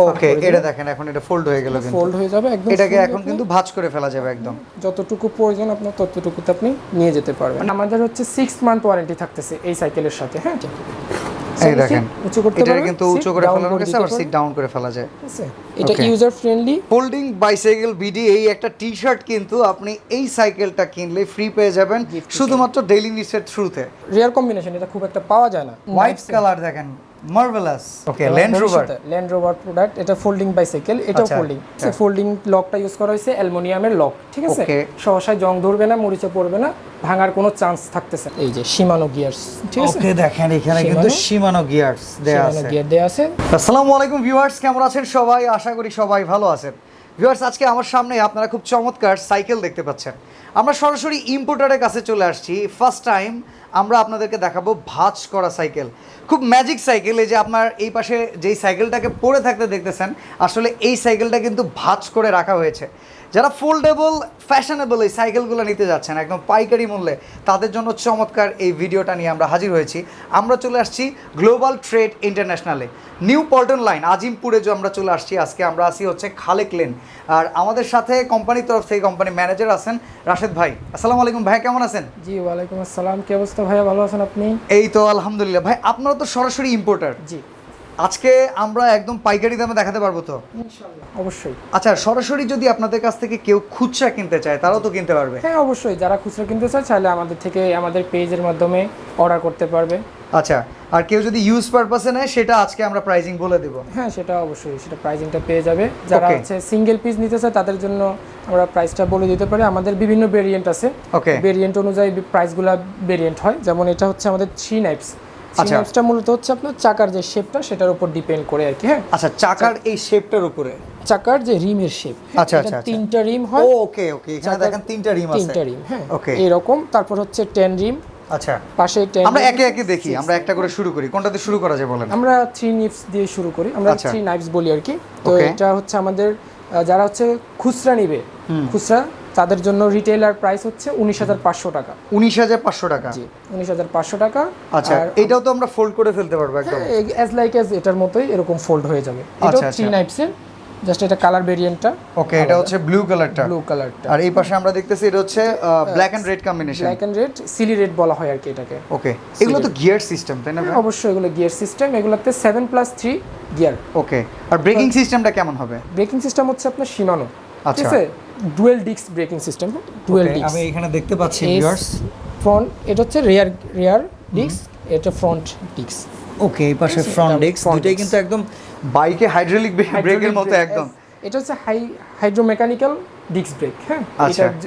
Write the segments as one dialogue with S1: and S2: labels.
S1: ওকে, এটা দেখেন এখন এটা ফোল্ড হয়ে গেল, কিন্তু
S2: ফোল্ড হয়ে যাবে একদম।
S1: এটাকে এখন কিন্তু ভাঁজ করে ফেলা যাবে একদম।
S2: যতটুকু প্রয়োজন আপনার ততটুকুতে আপনি নিয়ে যেতে পারবেন। আমাদের হচ্ছে 6 মান্থ ওয়ারেন্টি থাকতেছে এই সাইকেলের সাথে। হ্যাঁ,
S1: এই দেখেন
S2: উঁচু করতে
S1: এটা
S2: পারবেন,
S1: কিন্তু উঁচু করে ফেলানো গেছে, আবার সিট ডাউন করে ফেলা যায়।
S2: ঠিক আছে, এটা user friendly.
S1: Folding bicycle BD এই একটা টি-শার্ট কিন্তু আপনি এই সাইকেলটা কিনলে ফ্রি পেয়ে যাবেন শুধুমাত্র ডেইলি নিডসের থ্রুতে।
S2: রেয়ার কম্বিনেশন, এটা খুব একটা পাওয়া যায় না।
S1: হোয়াইট কালার দেখেন, মার্ভেলাস। ওকে, ল্যান্ড রোভার
S2: প্রোডাক্ট, এটা ফোল্ডিং বাইসাইকেল, এটাও ফোল্ডিং। ফোল্ডিং লকটা ইউজ করা হয়েছে অ্যালুমিনিয়ামের লক, ঠিক আছে। সহসায় জং ধরবে না, মরিচা পড়বে না, ভাঙার কোনো চান্স থাকতেছে। এই যে শিমানো গিয়ারস, ঠিক আছে।
S1: ওকে, দেখেন এখানে কিন্তু শিমানো গিয়ারস দেয়া আছে। আসসালামু আলাইকুম ভিউয়ার্স, কেমন আছেন সবাই? আশা করি সবাই ভালো আছেন। ভিউয়ার্স, আজকে আমার সামনে আপনারা খুব চমৎকার সাইকেল দেখতে পাচ্ছেন। আমরা সরাসরি ইম্পোর্টারের কাছে চলে আসছি। ফার্স্ট টাইম আমরা আপনাদেরকে দেখাবো ভাঁজ করা সাইকেল, খুব ম্যাজিক সাইকেল। এই যে আপনার এই পাশে যেই সাইকেলটাকে পড়ে থাকতে দেখতেছেন, আসলে এই সাইকেলটা কিন্তু ভাঁজ করে রাখা হয়েছে। যারা ফোল্ডেবল ফ্যাশনেবল এই সাইকেলগুলো নিতে যাচ্ছেন একদম পাইকারি মূল্যে, তাদের জন্য চমৎকার এই ভিডিওটা নিয়ে আমরা হাজির হয়েছি। আমরা চলে আসছি গ্লোবাল ট্রেড ইন্টারন্যাশনালে, নিউ পল্টন লাইন আজিমপুরে যে আমরা চলে আসছি। আজকে আমরা আসি হচ্ছে খালেক লেন, আর আমাদের সাথে কোম্পানির তরফ থেকে কোম্পানি ম্যানেজার আছেন রাশেদ ভাই। আসসালামু আলাইকুম ভাই, কেমন আছেন?
S2: জি ওয়ালাইকুম আসসালাম, কি অবস্থা ভাইয়া? ভালো আছেন আপনি?
S1: এই তো আলহামদুলিল্লাহ। ভাই আপনারা তো সরাসরি ইম্পোর্টার,
S2: জি।
S1: আজকে আমরা একদম পাইকারি দামে দেখাতে পারবো তো?
S2: ইনশাআল্লাহ, অবশ্যই।
S1: আচ্ছা, সরাসরি যদি আপনাদের কাছ থেকে কেউ খুচরা কিনতে চায় তারাও তো কিনতে পারবে?
S2: হ্যাঁ অবশ্যই, যারা খুচরা কিনতে চায় চাইলে আমাদের থেকে আমাদের পেজের মাধ্যমে অর্ডার করতে পারবে।
S1: আচ্ছা, আর কেউ যদি ইউজ পারপাসে নেয় সেটা আজকে আমরা প্রাইজিং বলে দেব।
S2: হ্যাঁ সেটা অবশ্যই, সেটা প্রাইজিংটা পেয়ে যাবে। যারা হচ্ছে সিঙ্গেল পিস নিতে চায় তাদের জন্য আমরা প্রাইসটা বলে দিতে পারি। আমাদের বিভিন্ন ভেরিয়েন্ট আছে, ভেরিয়েন্ট অনুযায়ী প্রাইসগুলো ভেরিয়েন্ট হয়। যেমন এটা হচ্ছে আমাদের 3 নাইপস। নাইপসটা মূলত হচ্ছে আপনার চাকার যে শেপটা সেটার উপর ডিপেন্ড করে আর কি। হ্যাঁ,
S1: আচ্ছা, চাকার এই শেপটার উপরে,
S2: চাকার যে রিমের শেপ।
S1: আচ্ছা আচ্ছা,
S2: 3টা রিম হয়।
S1: ওকে ওকে, এখানে দেখেন 3টা রিম আছে।
S2: 3টা রিম, হ্যাঁ ওকে, এরকম। তারপর হচ্ছে 10 রিম।
S1: আচ্ছা,
S2: পাশে 10।
S1: আমরা একে একে দেখি, আমরা একটা করে শুরু করি। কোনটাতে শুরু করা যায় বলেন?
S2: আমরা 3 নিপস দিয়ে শুরু করি, আমরা 3 নাইপস বলি আর কি। তো এটা হচ্ছে আমাদের যারা হচ্ছে খুচরা নিবে, খুচরা তাদের জন্য রিটেইলার প্রাইস হচ্ছে 19,500 টাকা।
S1: 19,500 টাকা?
S2: জি, 19,500 টাকা।
S1: আচ্ছা, এটাও তো আমরা ফোল্ড করে ফেলতে পারবো একদম?
S2: অ্যাজ লাইক অ্যাজ এটার মতোই এরকম ফোল্ড হয়ে যাবে। এটা 3 নাইপসের, জাস্ট এটা কালার ভেরিয়েন্টটা।
S1: ওকে, এটা হচ্ছে ব্লু কালারটা। আর এই পাশে আমরা দেখতেছি এটা হচ্ছে black and red combination.
S2: Black and red, chilli red বলা হয় আর কি এটাকে।
S1: ওকে, এগুলো তো গিয়ার সিস্টেম তাই না?
S2: অবশ্যই এগুলো গিয়ার সিস্টেম, এগুলোতে 7+3 গিয়ার।
S1: ওকে, আর ব্রেকিং সিস্টেমটা কেমন হবে?
S2: ব্রেকিং সিস্টেম হচ্ছে আপনার শিমানো, ঠিক আছে। Dual disk braking system, dual disk.
S1: আমি এখানে দেখতে পাচ্ছি ভিউয়ার্স,
S2: ফ্রন্ট এটা হচ্ছে রিয়ার ডিস্ক, এটা ফ্রন্ট ডিস্ক।
S1: ওকে, এই পাশে ফ্রন্ট ডিস্ক, দুটোই কিন্তু একদম বাইকে হাইড্রোলিক ব্রেকের মতো একদম।
S2: এটা হচ্ছে হাইড্রোমেকানিক্যাল ডিস্ক ব্রেক। হ্যাঁ,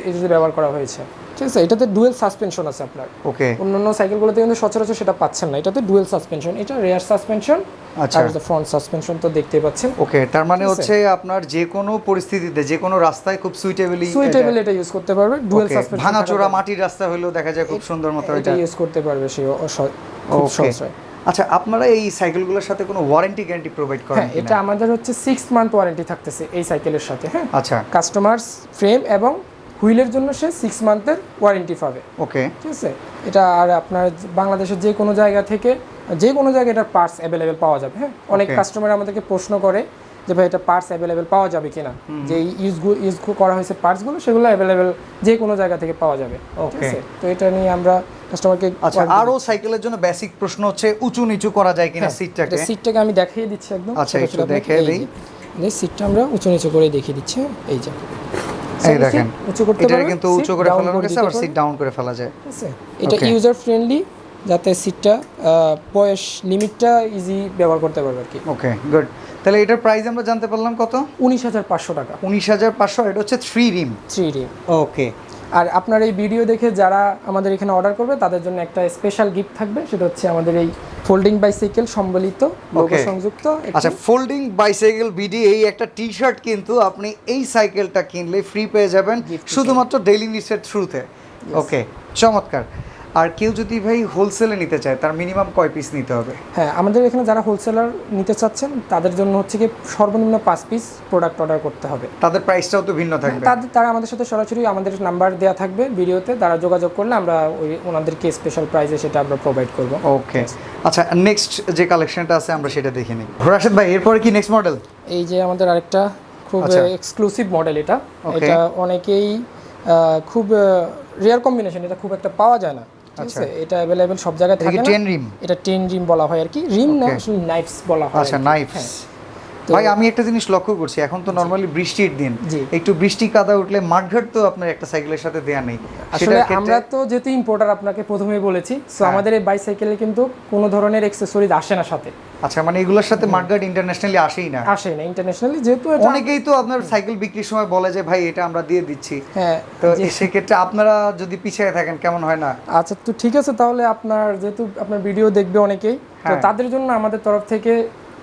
S2: এটা ব্যবহার করা হয়েছে, ঠিক আছে। এটাতে ডুয়েল সাসপেনশন আছে আপনার।
S1: ওকে,
S2: অন্যান্য সাইকেলগুলোতে কিন্তু সচরাচর সেটা পাচ্ছেন না, এটাতে ডুয়েল সাসপেনশন। এটা রিয়ার সাসপেনশন,
S1: আচ্ছা,
S2: আর ফ্রন্ট সাসপেনশন তো দেখতেই পাচ্ছেন।
S1: ওকে, তার মানে হচ্ছে আপনার যে কোনো পরিস্থিতিতে যে কোনো রাস্তায় খুব সুইটেবল
S2: এটা ইউজ করতে পারবে। ডুয়েল সাসপেনশন,
S1: ভাঙাচোরা মাটির রাস্তা হলেও দেখা যায় খুব সুন্দর মতো
S2: এটা ইউজ করতে পারবে সে খুব সহজ হয়।
S1: আচ্ছা, আপনারা এই সাইকেলগুলোর সাথে কোনো ওয়ারেন্টি গ্যারান্টি প্রোভাইড করেন?
S2: হ্যাঁ, এটা আমাদের হচ্ছে 6 মান্থ ওয়ারেন্টি থাকতেছে এই সাইকেলের সাথে। হ্যাঁ,
S1: আচ্ছা,
S2: কাস্টমার্স ফ্রেম এবং হুইলের জন্য সে 6 মান্থের ওয়ারেন্টি পাবে।
S1: ওকে,
S2: ঠিক আছে। এটা আর আপনার বাংলাদেশের যে কোনো জায়গা থেকে যে কোনো জায়গায় এটার পার্টস অ্যাভেলেবেল পাওয়া যাবে। হ্যাঁ, অনেক কাস্টমার আমাদেরকে প্রশ্ন করে যে ভাই এটা পার্টস অ্যাভেলেবেল পাওয়া যাবে কিনা, যে ইউজ করা হয়েছে পার্টসগুলো সেগুলো অ্যাভেলেবেল যে কোনো জায়গা থেকে পাওয়া যাবে। ওকে, তো এটা নিয়ে আমরা কাস্টমারকে।
S1: আচ্ছা, আরো সাইকেলের জন্য বেসিক প্রশ্ন হচ্ছে উঁচু নিচু করা যায় কিনা
S2: সিটটাকে আমি দেখিয়ে দিচ্ছি একদম।
S1: আচ্ছা, একটু দেখিয়ে দেই।
S2: এই সিটটা আমরা উঁচু নিচু করে দেখিয়ে দিচ্ছি। এই যে
S1: এই দেখেন,
S2: উঁচু করতে পারবেন,
S1: এটা কিন্তু উঁচু করে ফেলানো গেছে, আবার সিট ডাউন করে ফেলা যায়।
S2: ঠিক আছে, এটা ইউজার ফ্রেন্ডলি, যাতে সিটটা বয়স লিমিটটা ইজি ব্যবহার করতে পারবে আর কি।
S1: ওকে, গুড। তাহলে এটার প্রাইস আমরা জানতে পারলাম কত?
S2: 19,500 টাকা।
S1: 19,500। এটা হচ্ছে 3 রিম। ওকে,
S2: আর আপনার এই ভিডিও দেখে যারা আমাদের এখানে অর্ডার করবে তাদের জন্য একটা স্পেশাল গিফট থাকবে, সেটা হচ্ছে আমাদের এই ফোল্ডিং বাইসাইকেল সম্বলিত লোগো সংযুক্ত।
S1: আচ্ছা, ফোল্ডিং বাইসাইকেল বিডি এই একটা টি-শার্ট কিন্তু আপনি এই সাইকেলটা কিনলে ফ্রি পেয়ে যাবেন শুধুমাত্র ডেইলি নিডসের থ্রুতে। ওকে, চমৎকার। আর কেউ যদি ভাই হোলসেলে নিতে চায় তার মিনিমাম কয় পিস নিতে হবে?
S2: হ্যাঁ, আমাদের এখানে যারা হোলসেলার নিতে চাচ্ছেন তাদের জন্য হচ্ছে কি সর্বনিম্ন 5 পিস প্রোডাক্ট অর্ডার করতে হবে।
S1: তাদের প্রাইসটাও তো ভিন্ন থাকবে।
S2: তারা আমাদের সাথে সরাসরি আমাদের নাম্বার দেওয়া থাকবে ভিডিওতে, তারা যোগাযোগ করলে আমরা ওনাদেরকে স্পেশাল প্রাইসে সেটা আমরা প্রোভাইড করব।
S1: ওকে, আচ্ছা নেক্সট যে কালেকশনটা আছে আমরা সেটা দেখে নিই। রাশেদ ভাই এরপরে কি নেক্সট মডেল?
S2: এই যে আমাদের আরেকটা খুব এক্সক্লুসিভ মডেল, এটা অনেকেই খুব রেয়ার কম্বিনেশন, এটা খুব একটা পাওয়া যায় না, ঠিক আছে? এটা अवेलेबल সব জায়গায় থাকে না। এটা 10 রিম বলা হয় আর কি, রিম না আসলে নাইফস বলা হয়।
S1: আচ্ছা, নাইফস। ভাই আমি একটা জিনিস লক্ষ্য করছি, এখন তো নরমালি বৃষ্টির দিন, একটু বৃষ্টি কাদা উঠলে মাঠঘাট তো আপনার একটা সাইকেলের সাথে দেয়া নেই।
S2: আসলে আমরা তো যেহেতু ইম্পোর্টার আপনাকে প্রথমেই বলেছি, সো আমাদের এই বাইসাইকেলে কিন্তু কোনো ধরনের অ্যাকসেসরিজ আসে না সাথে।
S1: আচ্ছা, মানে এগুলোর সাথে মাঠঘাট ইন্টারন্যাশনালি আসেই না?
S2: আসে না ইন্টারন্যাশনালি, যেহেতু এটা
S1: অনেকেই তো আপনার সাইকেল বিক্রির সময় বলে যে ভাই এটা আমরা দিয়ে দিচ্ছি। হ্যাঁ, তো সেক্ষেত্রে আপনারা যদি পিছিয়ে থাকেন কেমন হয় না?
S2: আচ্ছা, তো ঠিক আছে, তাহলে আপনার যেহেতু আপনার ভিডিও দেখবে অনেকেই, তো তাদের জন্য আমাদের তরফ থেকে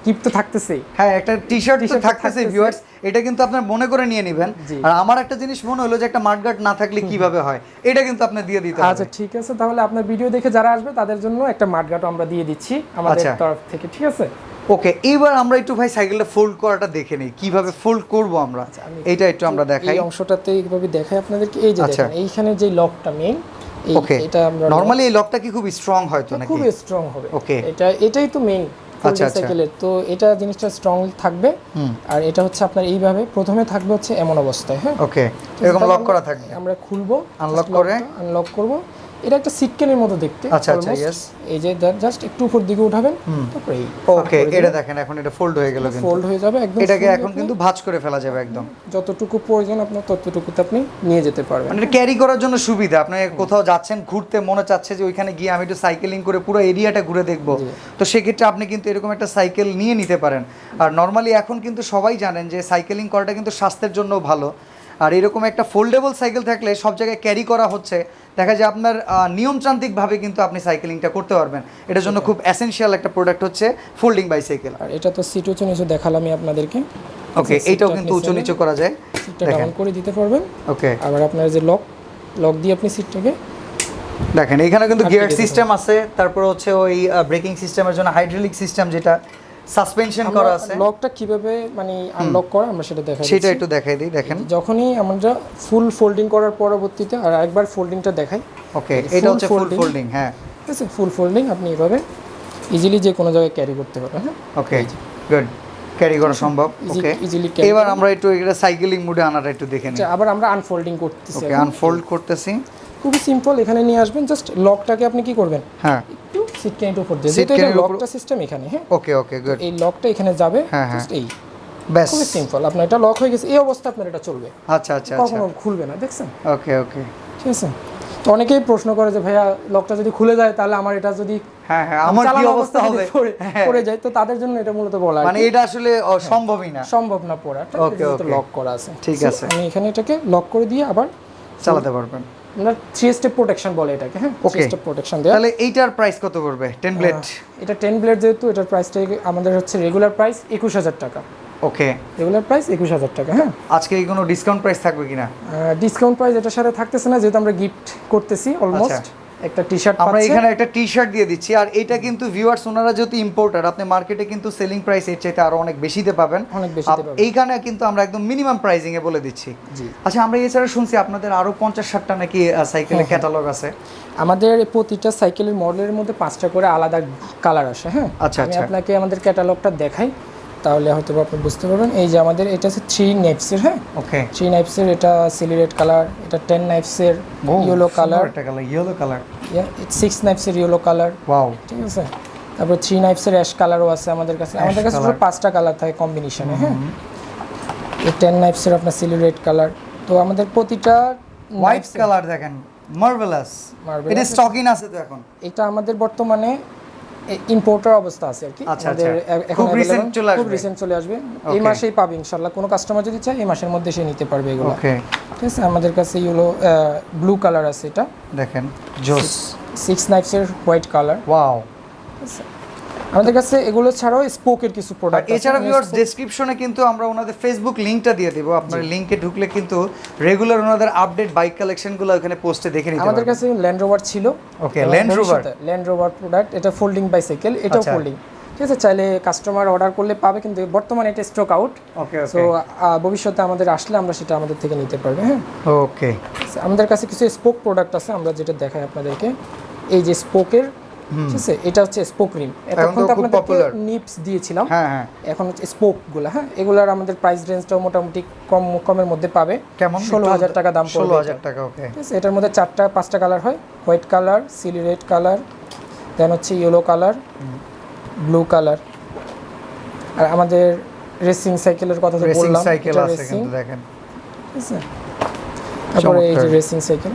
S2: গিফট তো থাকতেছেই।
S1: হ্যাঁ, একটা টি-শার্ট তো থাকতেছে ভিউয়ার্স, এটা কিন্তু আপনারা মনে করে নিয়ে নেবেন। আর আমার একটা জিনিস মনে হলো যে একটা মাঠঘাট না থাকলে কিভাবে হয়, এটা কিন্তু আপনি দিয়ে দিতে হবে।
S2: আচ্ছা ঠিক আছে, তাহলে আপনার ভিডিও দেখে যারা আসবে তাদের জন্য একটা মাঠঘাটও আমরা দিয়ে দিচ্ছি আমাদের তরফ থেকে, ঠিক আছে?
S1: ওকে, এবার আমরা একটু ভাই সাইকেলটা ফোল্ড করাটা দেখে নেই, কিভাবে ফোল্ড করব আমরা, এটা একটু আমরা দেখাই।
S2: এই অংশটাতে এইভাবে দেখাই আপনাদেরকে। এই যে দেখেন এইখানে যে লকটা মেইন,
S1: এটা আমরা নরমালি এই লকটা কি খুব স্ট্রং হয় তো নাকি?
S2: খুব স্ট্রং হবে।
S1: ওকে,
S2: এটাই তো মেইন সাইকেলের, তো এটা জিনিসটা স্ট্রং থাকবে। আর এটা হচ্ছে আপনার এইভাবে প্রথমে থাকবে হচ্ছে এমন অবস্থায়, হ্যাঁ
S1: ওকে, এরকম লক করা থাকবে।
S2: আমরা খুলবো, আনলক করব। এটা একটা সিটকেনের মতো দেখতে।
S1: আচ্ছা আচ্ছা, यस।
S2: এই যে জাস্ট একটু উপর দিকে উঠাবেন, তারপরে এই
S1: ওকে, এটা দেখেন এখন এটা ফোল্ড হয়ে গেল, কিন্তু
S2: ফোল্ড হয়ে যাবে একদম।
S1: এটাকে এখন কিন্তু ভাঁজ করে ফেলা যাবে একদম,
S2: যতটুকু প্রয়োজন আপনার ততটুকুতে আপনি নিয়ে যেতে পারবেন।
S1: মানে এটা ক্যারি করার জন্য সুবিধা। আপনি কোথাও যাচ্ছেন ঘুরতে, মনে চাচ্ছে যে ওইখানে গিয়ে আমি একটু সাইকেলিং করে পুরো এরিয়াটা ঘুরে দেখবো, তো সেক্ষেত্রে আপনি কিন্তু এরকম একটা সাইকেল নিয়ে নিতে পারেন। আর নরমালি এখন কিন্তু সবাই জানেন যে সাইকেলিং করাটা কিন্তু স্বাস্থ্যের জন্য ভালো। আর এরকম একটা ফোল্ডেবল সাইকেল থাকলে সব জায়গায় ক্যারি করা হচ্ছে, দেখা যায় আপনার নিয়মতান্ত্রিকভাবে কিন্তু আপনি সাইকেলিংটা করতে পারবেন। এটার জন্য খুব এসেনশিয়াল একটা প্রোডাক্ট হচ্ছে ফোল্ডিং বাইসাইকেল।
S2: আর এটা তো সিট উঁচু নিচু দেখালামই আপনাদেরকে।
S1: ওকে, এইটাও কিন্তু উঁচু নিচু করা যায়,
S2: সিটটা ডাউন করে দিতে পারবেন।
S1: ওকে,
S2: আবার আপনার যে লক দিয়ে আপনি সিটটাকে
S1: দেখেন, এখানে কিন্তু গিয়ার সিস্টেম আছে, তারপর হচ্ছে ওই ব্রেকিং সিস্টেমের জন্য হাইড্রোলিক সিস্টেম, যেটা সাসপেনশন করা আছে।
S2: লকটা কিভাবে মানে আনলক করা আমরা সেটা দেখাই,
S1: সেটা একটু দেখাই দিই। দেখেন,
S2: যখনই আমরা ফুল ফোল্ডিং করার পরবর্তীতে আর একবার ফোল্ডিংটা দেখাই।
S1: ওকে, এটা হচ্ছে ফুল ফোল্ডিং। হ্যাঁ,
S2: ঠিক আছে, ফুল ফোল্ডিং আপনি এইভাবে ইজিলি যে কোনো জায়গায় ক্যারি করতে পারবেন। হ্যাঁ,
S1: ওকে, গুড, ক্যারি করা সম্ভব। ওকে, এবার আমরা একটু এটা সাইকেলিং মোডে আনাটা একটু দেখে নিই।
S2: আবার আমরা আনফোল্ডিং করতেছি।
S1: ওকে, আনফোল্ড করতেছি।
S2: খুবই সিম্পল, এখানে নিয়ে আসবেন, জাস্ট লকটাকে আপনি কি করবেন,
S1: হ্যাঁ
S2: একটু সিটকেন উপর দিয়ে দিতে, এটা লকটা সিস্টেম এখানে। হ্যাঁ,
S1: ওকে ওকে, গুড।
S2: এই লকটা এখানে যাবে, জাস্ট এই
S1: ব্যাস,
S2: খুবই সিম্পল। আপনার এটা লক হয়ে গেছে, এই অবস্থা আপনার এটা চলবে।
S1: আচ্ছা আচ্ছা,
S2: কখনো খুলবে না, দেখছেন?
S1: ওকে ওকে,
S2: ঠিক আছে। তো অনেকেই প্রশ্ন করে যে ভাইয়া লকটা যদি খুলে যায় তাহলে আমার এটা যদি
S1: আমার কি অবস্থা হবে,
S2: পড়ে যায়, তো তাদের জন্য এটা মূলত বলা,
S1: মানে এটা আসলে সম্ভব না
S2: পড়া।
S1: ওকে ওকে,
S2: লক করা আছে,
S1: ঠিক আছে।
S2: আমি এখানে এটাকে লক করে দিয়ে আবার
S1: চালাতে পারবেন।
S2: আমরা 3 স্টেপ প্রোটেকশন বলে এটাকে। হ্যাঁ, 3 স্টেপ প্রোটেকশন দেয়া।
S1: তাহলে এইটার প্রাইস কত পড়বে? 10 ব্লেড,
S2: এটা 10 ব্লেড যেহেতু এটার প্রাইসটা আমাদের হচ্ছে রেগুলার প্রাইস 21000 টাকা।
S1: ওকে,
S2: রেগুলার প্রাইস 21000 টাকা। হ্যাঁ,
S1: আজকে কি কোনো ডিসকাউন্ট প্রাইস থাকবে কিনা?
S2: ডিসকাউন্ট প্রাইস এটার সাথে থাকতেছে না, যেহেতু আমরা গিফট করতেছি। অলমোস্ট একটা টি-শার্ট
S1: আমরা এখানে একটা টি-শার্ট দিয়ে দিচ্ছি। আর এটা কিন্তু ভিউয়ার্স, ওনারা যেহেতু ইম্পোর্টার, আপনি মার্কেটে কিন্তু সেলিং প্রাইস এর চাইতে আরো অনেক বেশিতে পাবেন,
S2: অনেক বেশিতে পাবেন।
S1: এইখানে কিন্তু আমরা একদম মিনিমাম প্রাইসিং এ বলে দিচ্ছি। আচ্ছা, আমরা এছাড়া শুনছি আপনাদের আরো 50-60টা নাকি সাইকেলের ক্যাটালগ আছে?
S2: আমাদের প্রতিটা সাইকেলের মডেলের মধ্যে 5টা করে আলাদা কালার আসে। হ্যাঁ, আমি আপনাকে আমাদের ক্যাটালগটা দেখাই, তাহলে হয়তো আপনি বুঝতে পারবেন। এই যে আমাদের এটা হচ্ছে 3 নাইফসের। হ্যাঁ, ওকে, 3 নাইফসের, এটা সিলিরেট কালার, এটা 10 নাইফসের ইয়েলো কালার,
S1: এটা কালার ইয়েলো কালার,
S2: 6 নাইফসের ইয়েলো কালার। ওয়াও, ঠিক আছে। তারপর 3 নাইফসের অ্যাশ কালারও আছে আমাদের কাছে। আমাদের কাছে পুরো 5টা কালার থাকে কম্বিনেশনে। হ্যাঁ, এই 10 নাইফসের আপনার সিলিরেট কালার। তো আমাদের প্রতিটা
S1: হোয়াইট কালার দেখেন, মার্ভেলাস। এটা স্টকিং আছে তো এখন? এটা
S2: আমাদের বর্তমানে ইম্পোর্টার অবস্থা আছে আর কি। আমাদের এখন খুব রিসেন্ট চলে আসবে, এই মাসেই পাবে ইনশাআল্লাহ। কোনো কাস্টমার যদি চায় এই মাসের মধ্যে সে নিতে পারবে এগুলো। ওকে, ঠিক আছে। আমাদের কাছে ইয়েলো ব্লু কালার আছে, এটা
S1: দেখেন, জোস।
S2: 6 নাইফসের হোয়াইট কালার।
S1: ওয়াও,
S2: আমাদের কাছে এগুলো ছাড়াও স্পোকের কিছু প্রোডাক্ট আছে।
S1: এছাড়া ভিউয়ার্স ডেসক্রিপশনে কিন্তু আমরা ওনাদের ফেসবুক লিংকটা দিয়ে দেব, আপনার লিংকে ঢুকলে কিন্তু রেগুলার ওনাদের আপডেট বাইক কালেকশনগুলো ওখানে পোস্টে দেখে নিতে পারবেন।
S2: আমাদের কাছে ল্যান্ড রোভার ছিল।
S1: ওকে, ল্যান্ড
S2: রোভার প্রোডাক্ট, এটা ফোল্ডিং বাইসাইকেল, এটাও ফোল্ডিং, ঠিক আছে। চাইলে কাস্টমার অর্ডার করলে পাবে, কিন্তু বর্তমানে এটা স্টক আউট।
S1: ওকে,
S2: সো ভবিষ্যতে আমাদের আসলে আমরা সেটা আমাদের থেকে নিতে পারবে। হ্যাঁ,
S1: ওকে।
S2: আমাদের কাছে কিছু স্পোক প্রোডাক্ট আছে, আমরা যেটা দেখাই আপনাদেরকে। এই যে স্পোকের, ঠিক আছে, এটা হচ্ছে স্পোক রিম। এখন তো আপনাদেরকে নিপস দিয়েছিলাম, হ্যাঁ, এখন হচ্ছে স্পোকগুলো। হ্যাঁ, এগুলার আমাদের প্রাইস রেঞ্জটাও মোটামুটি কমের মধ্যে পাবে।
S1: কেমন?
S2: 16,000 টাকা দাম পড়বে।
S1: 16,000 টাকা। ওকে,
S2: ঠিক আছে। এটার মধ্যে 4-5টা কালার হয়, হোয়াইট কালার, সিলি রেড কালার, দেন হচ্ছে ইয়েলো কালার, ব্লু কালার। আর আমাদের রেসিং সাইকেলের কথা তো বললাম,
S1: রেসিং সাইকেল আছে কিন্তু দেখেন,
S2: ঠিক আছে। তারপরে এই যে রেসিং সাইকেল,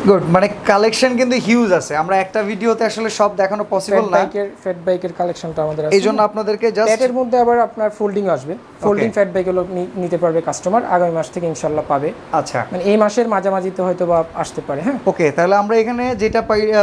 S1: গুড। মানে কালেকশন কিন্তু হিউজ আছে, আমরা একটা ভিডিওতে আসলে সব দেখানো পসিবল না।
S2: ফ্যাট বাইকের কালেকশনটা আমাদের আছে,
S1: এইজন্য আপনাদেরকে জাস্ট
S2: ফ্যাটের মধ্যে আবার আপনার ফোল্ডিং আসবে, ফোল্ডিং ফ্যাট বাইকগুলো নিতে পারবে কাস্টমার আগামী মাস থেকে ইনশাআল্লাহ পাবে।
S1: আচ্ছা,
S2: মানে এই মাসের মাঝামাঝিতে হয়তো বা আসতে পারে। হ্যাঁ,
S1: ওকে। তাহলে আমরা এখানে যেটা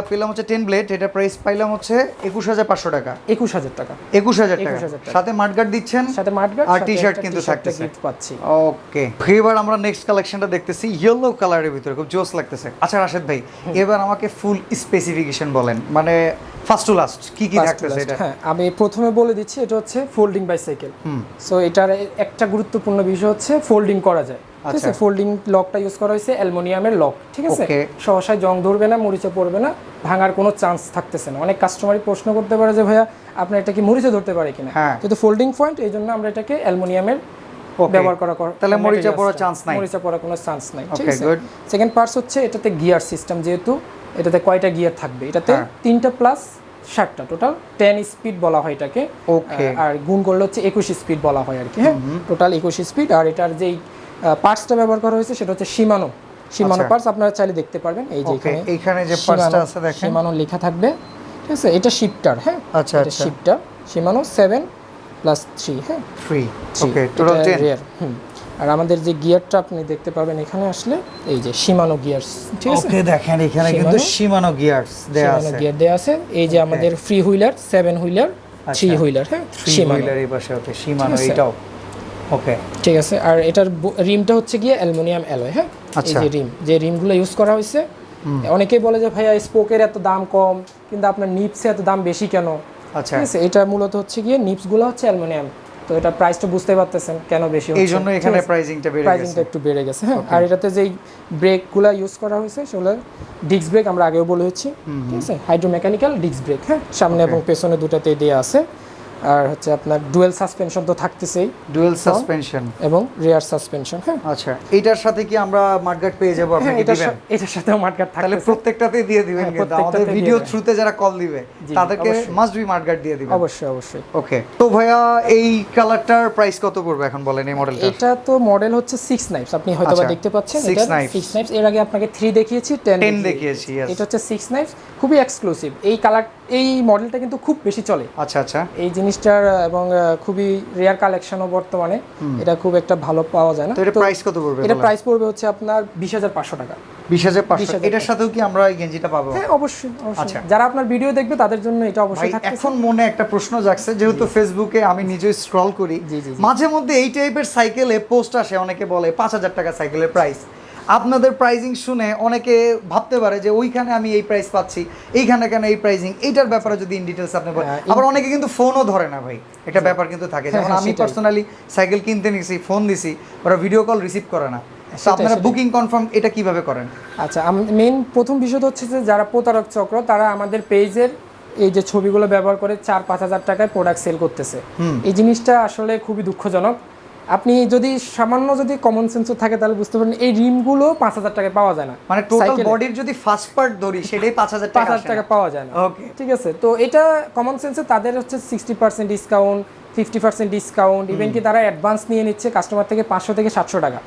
S1: পেলাম হচ্ছে 10 ব্লেড, এটা প্রাইস পাইলাম হচ্ছে 21,500 টাকা।
S2: 21,000 টাকা,
S1: 21,000 টাকা। সাথে মাডগার্ড দিচ্ছেন,
S2: সাথে মাডগার্ড
S1: আর টি-শার্ট কিন্তু থাকতেছে,
S2: গিফট পাচ্ছি।
S1: ওকে। এবার আমরা নেক্সট কালেকশনটা দেখতেছি ইয়েলো কালারের ভিতরে, খুব জোস লাগতেছে। আচ্ছা রাশেদ ভাই, এবার আমাকে ফুল স্পেসিফিকেশন বলেন, মানে ফার্স্ট টু লাস্ট কি কি থাকতেছে এটা?
S2: হ্যাঁ, আমি প্রথমে বলে দিচ্ছি, এটা হচ্ছে ফোল্ডিং বাইসাইকেল। সো এটার একটা গুরুত্বপূর্ণ বিষয় হচ্ছে ফোল্ডিং করা যায়, ঠিক আছে। ফোল্ডিং লকটা ইউজ করা হয়েছে অ্যালুমিনিয়ামের লক, ঠিক আছে। সহসায় জং ধরবে না, মরিচা পড়বে না, ভাঙার কোনো চান্স থাকতেছে না। অনেক কাস্টমারই প্রশ্ন করতে পারে যে ভাইয়া আপনার এটা কি মরিচা ধরতে পারে কিনা, কিন্তু ফোল্ডিং পয়েন্ট, এই জন্য আমরা এটাকে অ্যালুমিনিয়ামের ব্যবহার করা,
S1: তাহলে মরিচা পড়ার চান্স নাই,
S2: মরিচা পড়ার কোনো চান্স নাই, ঠিক আছে। সেকেন্ড পার্টস হচ্ছে এটাতে গিয়ার সিস্টেম, যেহেতু এটাতে কয়টা গিয়ার থাকবে, এটাতে 3টা প্লাস 7টা, টোটাল 10 স্পিড বলা হয় এটাকে। ওকে, আর গুণ করলে হচ্ছে 21 স্পিড বলা হয় আর কি। হ্যাঁ, টোটাল 21 স্পিড। আর এটার যেই পার্টসটা ব্যবহার করা হয়েছে সেটা হচ্ছে শিমানো পার্টস, আপনারা চাইলে দেখতে পারবেন। এই যে
S1: এখানে যে পার্টসটা আছে দেখেন,
S2: শিমানো লেখা থাকবে, ঠিক আছে। এটা শিফটার, হ্যাঁ,
S1: আচ্ছা
S2: এটা শিফটার শিমানো 7+3, হ্যাঁ
S1: 3, ওকে, টোটাল 10।
S2: আর আমাদের যে গিয়ারটা আপনি দেখতে পাবেন এখানে আসলে, এই যে শিমানো গিয়ারস, ঠিক আছে।
S1: ওকে, দেখেন এখানে কিন্তু শিমানো গিয়ারস দেয়া আছে,
S2: গিয়ার দেয়া আছে। এই যে আমাদের ফ্রি হুইলার, 7 হুইলার, 3 হুইলার, হ্যাঁ,
S1: শিমানো এই পাশে। ওকে, শিমানো এটাও, ওকে,
S2: ঠিক আছে। আর এটার রিমটা হচ্ছে গিয়ে অ্যালুমিনিয়াম অ্যালয়। হ্যাঁ, এই যে রিমগুলো ইউজ করা হয়েছে। অনেকেই বলে যে ভাইয়া স্পোকের এত দাম কম, কিন্তু আপনার নিপসে এত দাম বেশি কেন? আচ্ছা, ঠিক আছে। এটা মূলত হচ্ছে গিয়ে নিপসগুলো হচ্ছে অ্যালুমিনিয়াম, তো এটা প্রাইসটা বুঝতে পারতেছেন কেন বেশি হচ্ছে,
S1: এইজন্য এখানে প্রাইসিংটা
S2: একটু বেড়ে গেছে। হ্যাঁ, আর এটাতে যেই ব্রেকগুলো ইউজ করা হয়েছে সেগুলো ডিস্ক ব্রেক, আমরা আগেও বলেছি, ঠিক আছে, হাইড্রোমেকানিক্যাল ডিস্ক ব্রেক। হ্যাঁ, সামনে এবং পেছনে দুটাতেই দেয়া আছে। আর হচ্ছে আপনার ডুয়েল সাসপেনশন তো থাকতেছেই,
S1: ডুয়েল সাসপেনশন
S2: এবং রিয়ার সাসপেনশন। হ্যাঁ,
S1: আচ্ছা, এইটার সাথে কি আমরা মাডগার্ড পেয়ে যাব? আপনি কি দিবেন?
S2: এটার সাথেও মাডগার্ড থাকবে,
S1: তাহলে প্রত্যেকটাতেই দিয়ে দিবেন। কিন্তু আমাদের ভিডিও থ্রুতে যারা কল দিবে তাদেরকে মাস্ট বি মাডগার্ড দিয়ে দিবেন,
S2: অবশ্যই।
S1: ওকে। তো ভাইয়া এই কালারটার প্রাইস কত পড়বে এখন বলেন এই মডেলটা?
S2: এটা তো মডেল হচ্ছে 6 নাইফস, আপনি হয়তোবা দেখতে পাচ্ছেন। এটা 6 নাইফস, এর আগে আপনাকে 3 দেখিয়েছি, 10 দেখিয়েছি। এটা হচ্ছে 6 নাইফস, খুবই এক্সক্লুসিভ। এই মডেলটা কিন্তু খুব বেশি চলে।
S1: আচ্ছা, এই
S2: জিনিসটার এবং খুবই রেয়ার কালেকশনও বর্তমানে, এটা খুব একটা ভালো পাওয়া যায় না।
S1: তো এটা প্রাইস কত পড়বে?
S2: এটা প্রাইস পড়বে হচ্ছে আপনার 20,500 টাকা।
S1: 20,500। এটার সাথেও কি আমরা এই গেঞ্জিটা পাবো?
S2: হ্যাঁ, অবশ্যই। আচ্ছা, যারা আপনার ভিডিও দেখবে তাদের জন্য এটা অবশ্যই থাকবে।
S1: এখন মনে একটা প্রশ্ন জাগছে, যেহেতু ফেসবুকে আমি নিজে স্ক্রল করি, মাঝে মধ্যে এই টাইপের সাইকেলে পোস্ট আসে, অনেকে বলে 5,000 টাকা সাইকেলের প্রাইস। আপনাদের প্রাইজিং শুনে অনেকে ভাবতে পারে যে ওইখানে আমি এই প্রাইস পাচ্ছি, এইখানে কেন এই প্রাইজিং, এইটার ব্যাপারে যদি ইন ডিটেইলস আপনি বলেন। আবার অনেকে কিন্তু ফোনও ধরে না ভাই, একটা ব্যাপার কিন্তু থাকে। যেমন আমি পার্সোনালি সাইকেল কিনতে নিছি, ফোন দিছি, ওরা ভিডিও কল রিসিভ করে না। তো আপনারা বুকিং কনফার্ম এটা কিভাবে করেন?
S2: আচ্ছা, মেইন প্রথম বিষয় হচ্ছে যে যারা প্রতারক চক্র, তারা আমাদের পেজের এই যে ছবিগুলো ব্যবহার করে 4-5 হাজার টাকায় প্রোডাক্ট সেল করতেছে। এই জিনিসটা আসলে খুবই দুঃখজনক। আপনি যদি সামান্য কমন সেন্সও থাকে তাহলে বুঝতে পারেন এই রিমগুলো 5,000 টাকায় পাওয়া যায় না।
S1: মানে টোটাল বডির যদি ফার্স্ট পার্ট ধরি সেটাই 5,000
S2: টাকা পাওয়া যায় না। ওকে, ঠিক আছে। তো এটা কমন সেন্সে তাদের হচ্ছে 60% ডিসকাউন্ট, 50% ডিসকাউন্ট, ইভেন কি তারা অ্যাডভান্স নিয়ে নিচ্ছে কাস্টমার থেকে 500 থেকে 700 টাকা।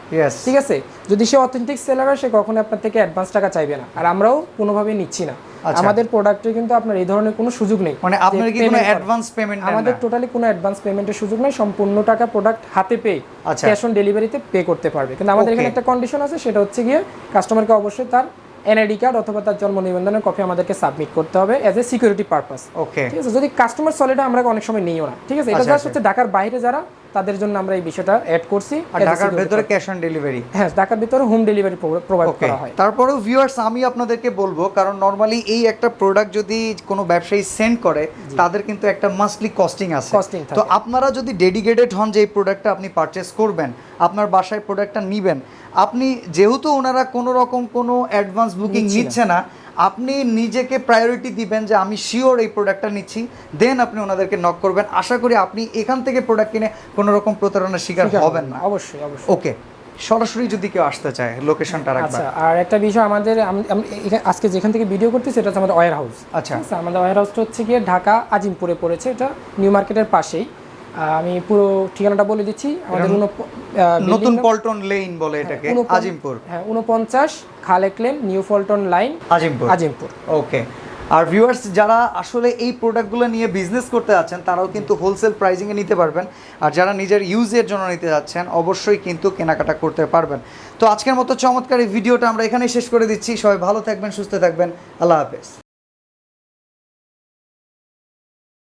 S2: ঠিক আছে, যদি সে অথেন্টিক সেলার হয় সে কখনো আপনার থেকে অ্যাডভান্স টাকা চাইবে না, আর আমরাও কোনোভাবেই নিচ্ছি না। আমাদের প্রোডাক্টে কিন্তু আপনার এই ধরনের কোনো সুযোগ নেই।
S1: মানে আপনার কি কোনো অ্যাডভান্স পেমেন্ট?
S2: আমাদের টোটালি কোনো অ্যাডভান্স পেমেন্টের সুযোগ নেই, সম্পূর্ণ টাকা প্রোডাক্ট হাতে পেয়ে ক্যাশ অন ডেলিভারিতে পে করতে পারবে। কিন্তু আমাদের এখানে একটা কন্ডিশন আছে, সেটা হচ্ছে গিয়ে কাস্টমারকে অবশ্যই তার এনআইডি কার্ড অথবা তার জন্ম নিবন্ধনের কপি আমাদেরকে সাবমিট করতে হবে অ্যাজ এ সিকিউরিটি পারপাস।
S1: ওকে,
S2: ঠিক আছে। যদি কাস্টমার সলিডা আমরা অনেক সময় নিইও না, ঠিক আছে। এটা জাস্ট হচ্ছে ঢাকার বাইরে যারা, তাদের জন্য আমরা এই বিষয়টা অ্যাড করছি।
S1: আর ঢাকার ভিতরে ক্যাশ অন ডেলিভারি,
S2: হ্যাঁ ঢাকার ভিতরে হোম ডেলিভারি প্রোভাইড করা হয়।
S1: তারপরেও ভিউয়ার্স আমি আপনাদেরকে বলবো, কারণ নরমালি এই একটা প্রোডাক্ট যদি কোনো ব্যবসায়ী সেন্ড করে তাদের কিন্তু একটা মান্থলি কস্টিং আছে। তো আপনারা যদি ডেডিকেটেড হন যে এই প্রোডাক্টটা আপনি পারচেস করবেন, আপনার বাসায় প্রোডাক্টটা নেবেন, আপনি যেহেতু ওনারা কোনো রকম কোনো অ্যাডভান্স বুকিং নিচ্ছে না, আপনি নিজেকে প্রায়োরিটি দিবেন যে আমি শিওর এই প্রোডাক্টটা নিচ্ছি, দেন আপনি ওনাদেরকে নক করবেন। আশা করি আপনি এখান থেকে প্রোডাক্ট কিনে কোনো রকম প্রতারণার শিকার হবেন না।
S2: অবশ্যই অবশ্যই।
S1: ওকে, সরাসরি যদি কেউ আসতে চায় লোকেশনটা রাখবেন।
S2: আচ্ছা, আর একটা বিষয় আমাদের আজকে যেখান থেকে ভিডিও করতেছি সেটা হচ্ছে আমাদের ওয়্যার হাউস।
S1: আচ্ছা,
S2: আমাদের ওয়্যার হাউসটা হচ্ছে গিয়ে ঢাকা আজিমপুরে পড়েছে, এটা নিউ মার্কেটের পাশেই। আমি পুরো ঠিকানাটা বলে দিচ্ছি। আমাদের
S1: নতুন পল্টন লেন বলে এটাকে, আজিমপুর।
S2: হ্যাঁ, 49 Khalek lane, New Paltan Line, Azimpur.
S1: Okay. আর ভিউয়ার্স যারা আসলে এই প্রোডাক্টগুলো নিয়ে বিজনেস করতে যাচ্ছেন তারাও কিন্তু হোলসেল প্রাইসিংয়ে নিতে পারবেন, আর যারা নিজের ইউজের জন্য নিতে যাচ্ছেন অবশ্যই কিন্তু কেনাকাটা করতে পারবেন। তো আজকের মতো চমৎকার এই ভিডিওটা আমরা এখানেই শেষ করে দিচ্ছি। সবাই ভালো থাকবেন, সুস্থ থাকবেন, আল্লাহ হাফেজ।